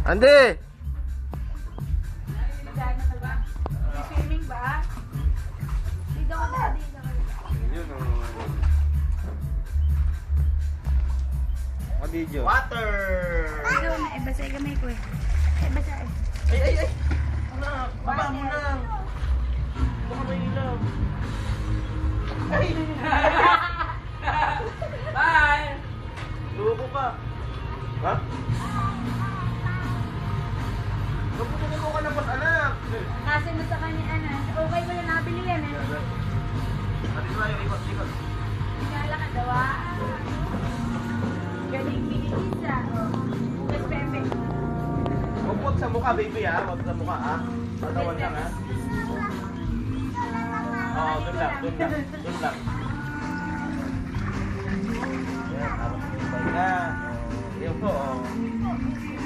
Andy! Magana ka ba? Swimming ba? Dito ka na, dito ka. Yun o. Video. Water! Dito na, basa yung gamay ko eh. Basa eh. Ay! Anak, baba mo na. Baka may ilaw. Ay! Bye! Lubo ka. Ha? Kapag mo ka na pas, anak. Kasi mo sa kanya, okay mo na nabili yan eh. Pati tayo, ikot. Tingala ka daw ah. Galing binigisa. Bukas pepe. Huwag sa mukha, baby, ha? Huwag sa mukha, ha? Tatawan lang, ha? Oo, dun lang. Yan, tapos ibay na. Yung ko,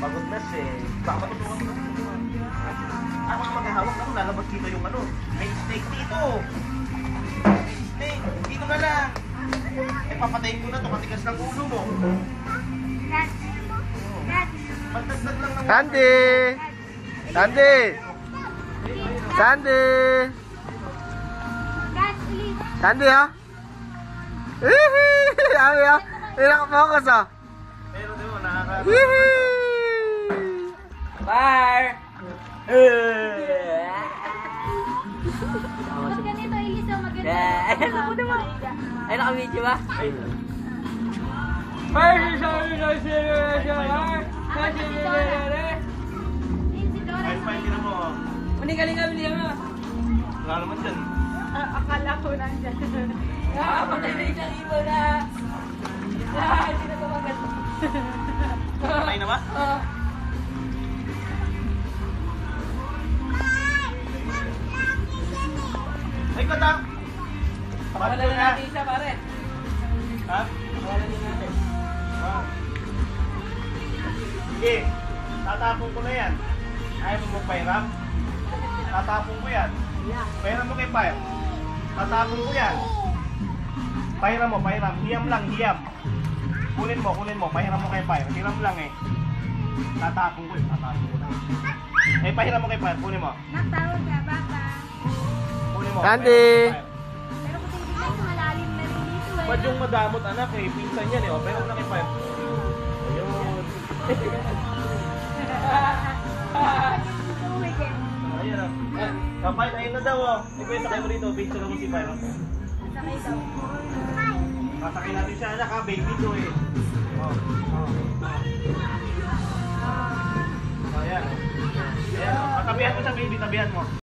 pagod na siya. Baka matutulungan ko. Ako na maghahawak ako, lalabas dito yung ano. May snake dito. May snake. Dito na lang. Eh, papatayin ko na ito, matigas ng ulo mo. Dad. Dad. Magdagdag lang ng Sandy! Sandy! Sandy! Dad, ulit. Sandy ha? Hihi! Sabi ha? Hindi nakapokus ha? Pero di mo, nakaka... Hihi! Bye! Pag ganito, Elisa, maganda. Ay, naka-video ba? Fine, tinan mo. Galing nga, bili mo. Wala naman dyan. Akala ko nandyan. Patay na isang ibo na. Hindi na tumagal. Patay na ba? Oo. Ay, kata! Pakawalan na natin isa, pare. Ha? Pakawalan din natin. Ah. Sige, tatapon ko na yan. Ayaw mo magpairam? Tatapon ko yan. Pairam mo kay Pair. Tatapon ko yan. Pairam mo, pairam. Hiyam lang, hiyam. Kunin mo. Pairam mo kay Pair. Hiram lang eh. Tatapon ko na. Eh, pahiram mo kay Pair. Kunin mo. Nakatawag ka, baka. Kunin mo. Andy! Pero kung titignan ko, malalim na rin dito eh. Ba't yung madamot anak eh? Pinsan yan eh. O, pairam lang kay Pair. Ayun. Uwi din. Ayun o. Kapay, ayun na daw o. Ikwenta kayo mo dito. Base na mo si Pair. Sakay daw. Masakay natin siya anak ha. Baby to eh. Ayan. Ayan. Tabihan mo sa baby. Tabihan mo.